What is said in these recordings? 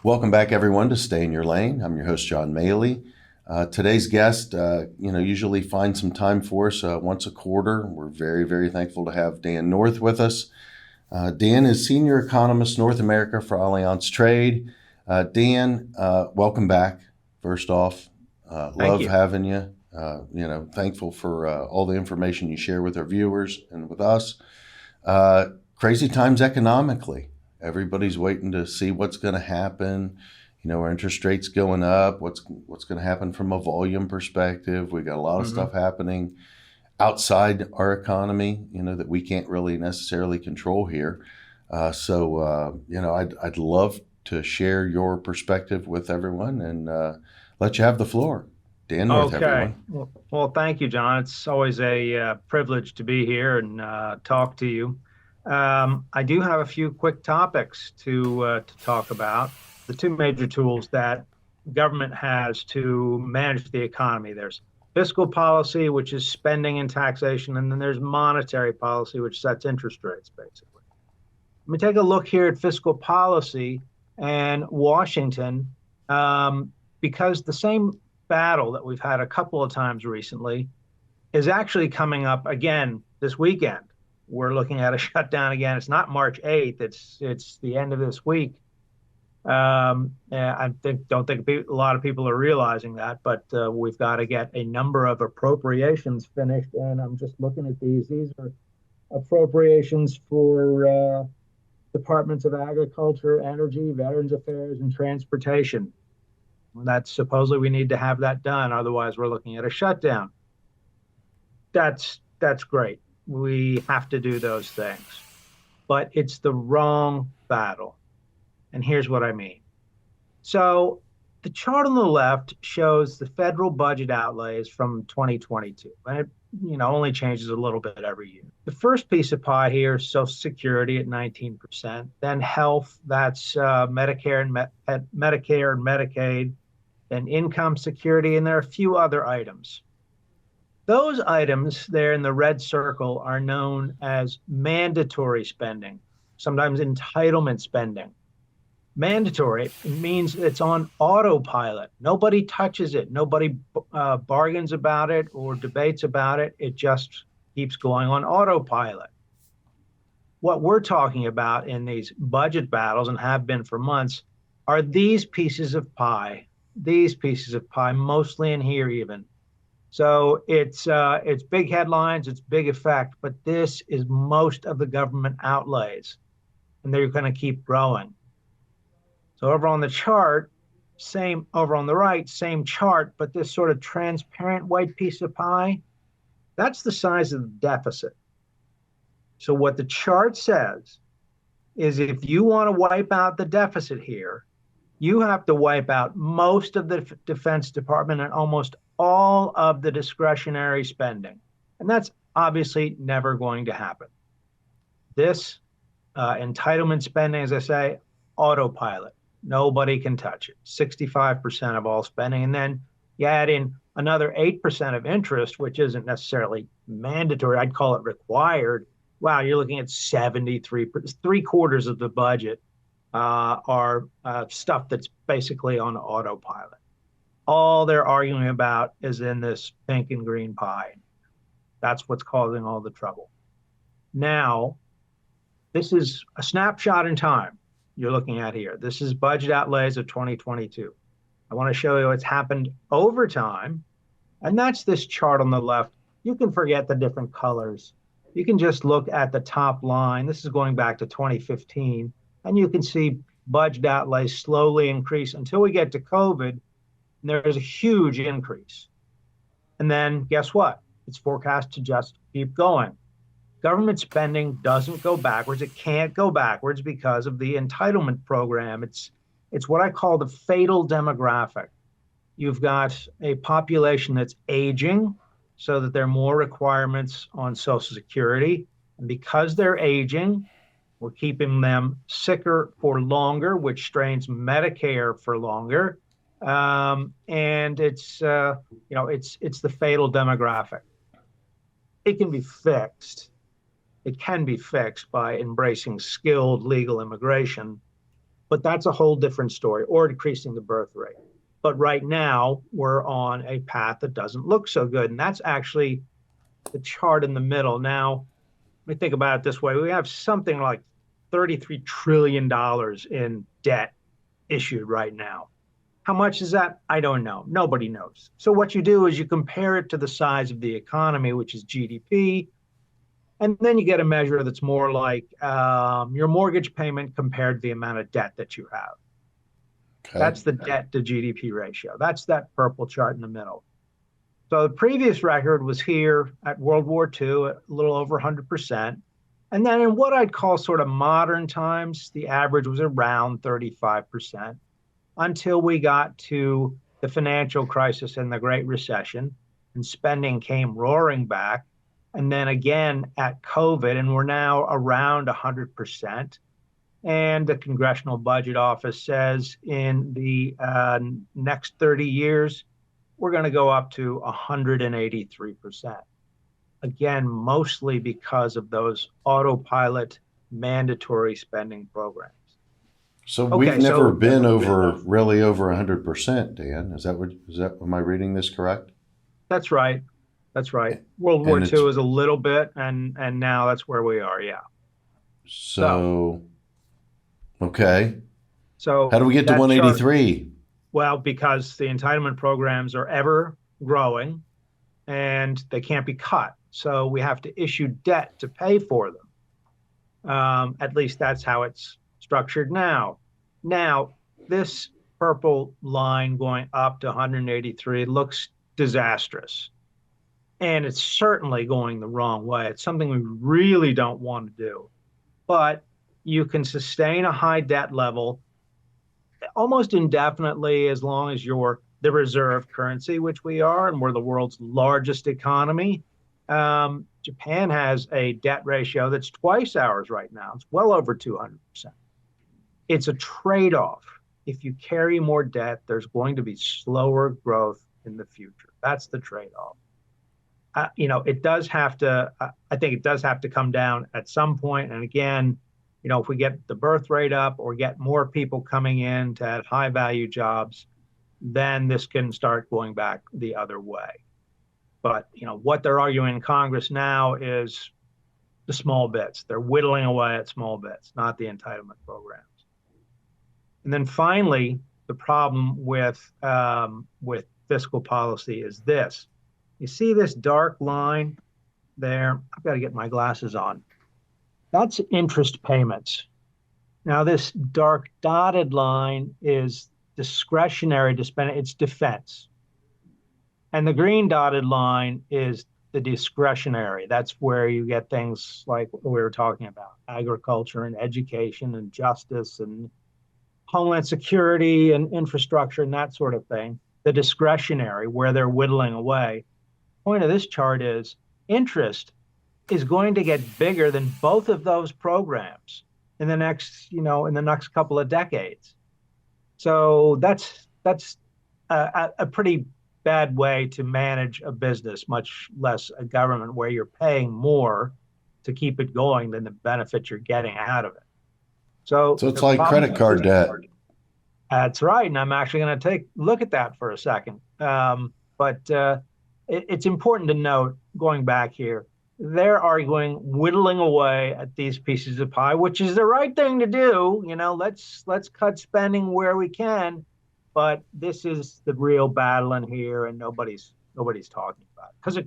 Welcome back, everyone, to Stay in Your Lane. I'm your host, John Maley. Today's guest, usually finds some time for us once a quarter. We're very, very thankful to have Dan North with us. Dan is Senior Economist, North America for Allianz Trade. Dan, welcome back. First off, Thank love you. having you. Thankful for all the information you share with our viewers and with us. Crazy times economically. Everybody's waiting to see what's going to happen. Our interest rates going up. What's going to happen from a volume perspective? We got a lot of hmm stuff happening outside our economy, that we can't really necessarily control here. I'd love to share your perspective with everyone and let you have the floor. Dan North, Okay. everyone. Well, thank you, John. It's always a privilege to be here and talk to you. I do have a few quick topics to talk about. The two major tools that government has to manage the economy. There's fiscal policy, which is spending and taxation, and then there's monetary policy, which sets interest rates, basically. Let me take a look here at fiscal policy and Washington, because the same battle that we've had a couple of times recently is actually coming up again this weekend. We're looking at a shutdown again. It's not March 8th. It's the end of this week. Don't think a lot of people are realizing that, but we've got to get a number of appropriations finished. And I'm just looking at these. These are appropriations for Departments of Agriculture, Energy, Veterans Affairs, and Transportation. That's supposedly we need to have that done. Otherwise, we're looking at a shutdown. That's great. We have to do those things, but it's the wrong battle. And here's what I mean. So the chart on the left shows the federal budget outlays from 2022, and it only changes a little bit every year. The first piece of pie here is Social Security at 19%, then health, that's Medicare and Medicaid, then income security, and there are a few other items. Those items there in the red circle are known as mandatory spending, sometimes entitlement spending. Mandatory means it's on autopilot. Nobody touches it. Nobody bargains about it or debates about it. It just keeps going on autopilot. What we're talking about in these budget battles, and have been for months, are these pieces of pie, mostly in here even. So it's big headlines, it's big effect, but this is most of the government outlays, and they're going to keep growing. So over on the chart, same over on the right, same chart, but this sort of transparent white piece of pie, that's the size of the deficit. So what the chart says is if you want to wipe out the deficit here, you have to wipe out most of the Defense Department and almost all of the discretionary spending. And that's obviously never going to happen. This entitlement spending, as I say, autopilot. Nobody can touch it. 65% of all spending. And then you add in another 8% of interest, which isn't necessarily mandatory. I'd call it required. Wow, you're looking at 73%, three-quarters of the budget are stuff that's basically on autopilot. All they're arguing about is in this pink and green pie. That's what's causing all the trouble. Now, this is a snapshot in time you're looking at here. This is budget outlays of 2022. I want to show you what's happened over time, and that's this chart on the left. You can forget the different colors. You can just look at the top line. This is going back to 2015, and you can see budget outlays slowly increase until we get to COVID, and there's a huge increase. And then guess what? It's forecast to just keep going. Government spending doesn't go backwards. It can't go backwards because of the entitlement program. It's what I call the fatal demographic. You've got a population that's aging so that there are more requirements on Social Security. And because they're aging, we're keeping them sicker for longer, which strains Medicare for longer. And it's the fatal demographic. It can be fixed. It can be fixed by embracing skilled legal immigration. But that's a whole different story, or decreasing the birth rate. But right now, we're on a path that doesn't look so good. And that's actually the chart in the middle. Now, let me think about it this way. We have something like $33 trillion in debt issued right now. How much is that? I don't know. Nobody knows. So what you do is you compare it to the size of the economy, which is GDP, and then you get a measure that's more like your mortgage payment compared to the amount of debt that you have. Okay. That's the debt to GDP ratio. That's that purple chart in the middle. So the previous record was here at World War II, a little over 100%. And then in what I'd call sort of modern times, the average was around 35% until we got to the financial crisis and the Great Recession, and spending came roaring back. And then again at COVID, and we're now around 100%. And the Congressional Budget Office says in the next 30 years, we're going to go up to 183%. Again, mostly because of those autopilot mandatory spending programs. So Okay, we've never so been really over 100%, Dan. Am I reading this correct? that's right. That's right. World War And it's II is a little bit, and now that's where we are. Yeah. so okay. So How do we get to that chart, 183? well, because the entitlement programs are ever growing and they can't be cut. So we have to issue debt to pay for them. At least that's how it's structured now. Now, this purple line going up to 183 looks disastrous. And it's certainly going the wrong way. It's something we really don't want to do. But you can sustain a high debt level almost indefinitely as long as you're the reserve currency, which we are, and we're the world's largest economy. Japan has a debt ratio that's twice ours right now. It's well over 200%. It's a trade-off. If you carry more debt, there's going to be slower growth in the future. That's the trade-off. It does have to, I think it does have to come down at some point. And again, if we get the birth rate up or get more people coming in to have high value jobs, then this can start going back the other way. But, what they're arguing in Congress now is the small bits. They're whittling away at small bits, not the entitlement programs. And then finally, the problem with fiscal policy is this. You see this dark line there? I've got to get my glasses on. That's interest payments. Now, this dark dotted line is discretionary to spend. It's defense. And the green dotted line is the discretionary. That's where you get things like what we were talking about, agriculture and education and justice and homeland security and infrastructure and that sort of thing. The discretionary, where they're whittling away. Point of this chart is interest is going to get bigger than both of those programs in the next couple of decades. So that's a pretty bad way to manage a business, much less a government where you're paying more to keep it going than the benefit you're getting out of it. So it's like credit card debt. That's right. And I'm actually going to look at that for a second. But it's important to note, going back here, they're arguing whittling away at these pieces of pie, which is the right thing to do. Let's cut spending where we can. But this is the real battle in here, and nobody's talking about it. Because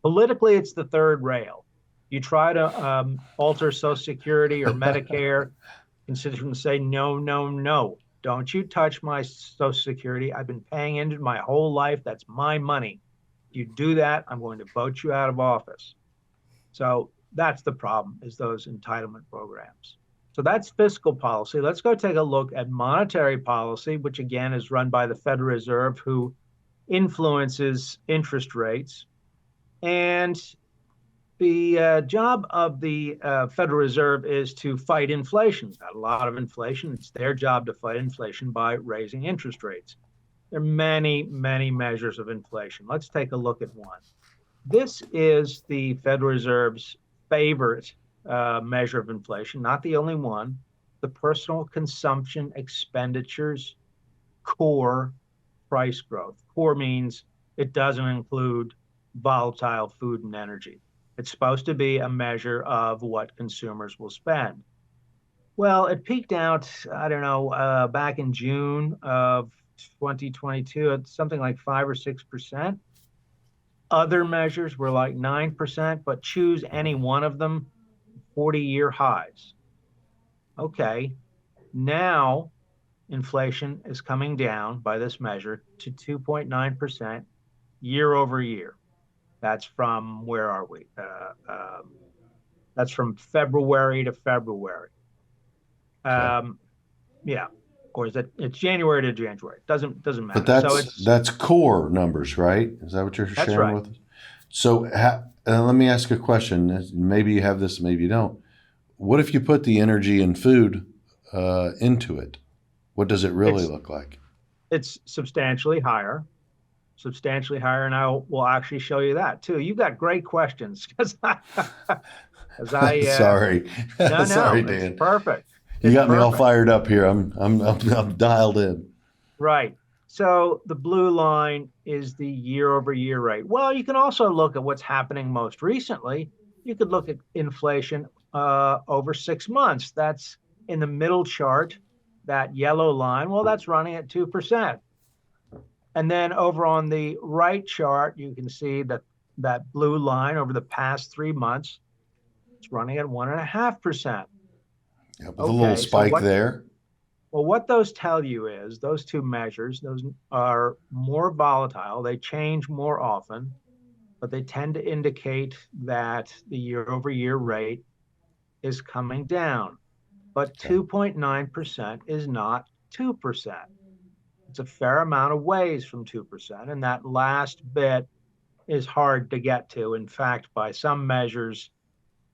politically, it's the third rail. You try to alter Social Security or Medicare, constituents say, no, don't you touch my Social Security. I've been paying into it my whole life. That's my money. If you do that, I'm going to vote you out of office. So that's the problem, is those entitlement programs. So that's fiscal policy. Let's go take a look at monetary policy, which again is run by the Federal Reserve, who influences interest rates. And the job of the Federal Reserve is to fight inflation. Got a lot of inflation. It's their job to fight inflation by raising interest rates. There are many, many measures of inflation. Let's take a look at one. This is the Federal Reserve's favorite measure of inflation, not the only one. the personal consumption expenditures core price growth. Core means it doesn't include volatile food and energy. It's supposed to be a measure of what consumers will spend. Well, it peaked out, I don't know, back in June of 2022 at something like 5 or 6%. Other measures were like 9%, but choose any one of them, 40-year highs. Okay, now inflation is coming down by this measure to 2.9% year over year. That's from, where are we? That's from February to February. Yeah, or is it? It's January to January. Doesn't matter. But that's core numbers, right? Is that what you're sharing right. with us? So let me ask a question. Maybe you have this, maybe you don't. What if you put the energy and food into it? What does it really look like? It's substantially higher, and I will actually show you that too. You've got great questions because I sorry, no, sorry, Dan. It's perfect. You got me all fired up here. I'm dialed in. Right. So the blue line is the year over year rate. Well, you can also look at what's happening most recently. You could look at inflation over 6 months. That's in the middle chart, that yellow line. Well, that's running at 2%. And then over on the right chart, you can see that blue line over the past 3 months, it's running at 1.5%. Yeah, with a little spike there. Well, what those tell you is those two measures, those are more volatile. They change more often, but they tend to indicate that the year-over-year rate is coming down. But 2.9% is not 2%. It's a fair amount of ways from 2%, and that last bit is hard to get to. In fact, by some measures,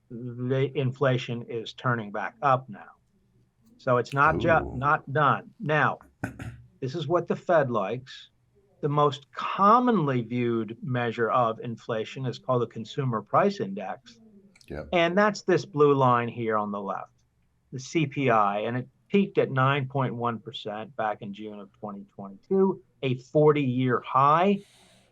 the inflation is turning back up now. So it's not not done. Now, this is what the Fed likes. The most commonly viewed measure of inflation is called the Consumer Price Index. Yep. And that's this blue line here on the left, the CPI, and it peaked at 9.1% back in June of 2022, a 40-year high,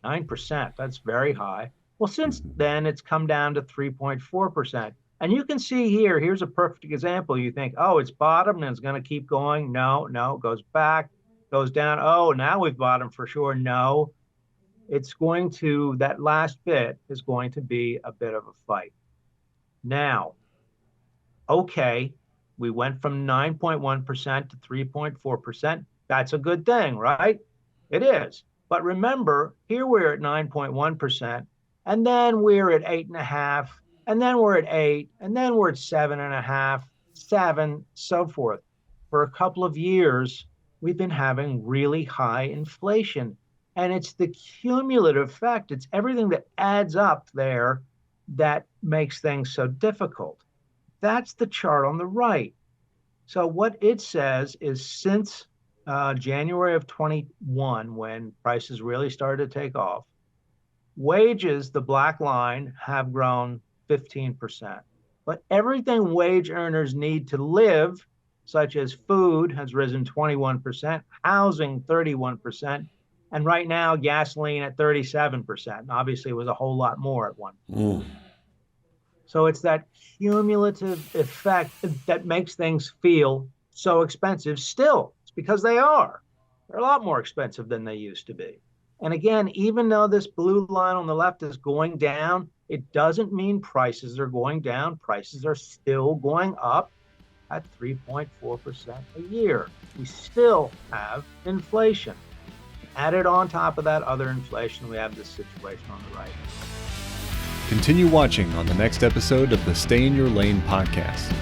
9%. That's very high. Well, since then, it's come down to 3.4%. And you can see here, here's a perfect example. You think, oh, it's bottomed and it's going to keep going. No, it goes back, goes down. Oh, now we've bottomed for sure. No, it's going to, that last bit is going to be a bit of a fight. Now, okay, we went from 9.1% to 3.4%. That's a good thing, right? It is. But remember, here we're at 9.1%, and then we're at 8.5%, and then we're at 8%, and then we're at 7.5%, 7%, so forth. For a couple of years, we've been having really high inflation. And it's the cumulative effect. It's everything that adds up there that makes things so difficult. That's the chart on the right. So what it says is since January of 21, when prices really started to take off, wages, the black line, have grown 15%. But everything wage earners need to live, such as food, has risen 21%, housing 31%, and right now gasoline at 37%. And obviously, it was a whole lot more at one point. So it's that cumulative effect that makes things feel so expensive still. It's because they are. They're a lot more expensive than they used to be. And again, even though this blue line on the left is going down, it doesn't mean prices are going down. Prices are still going up at 3.4% a year. We still have inflation. Added on top of that other inflation, we have this situation on the right. Continue watching on the next episode of the Stay in Your Lane podcast.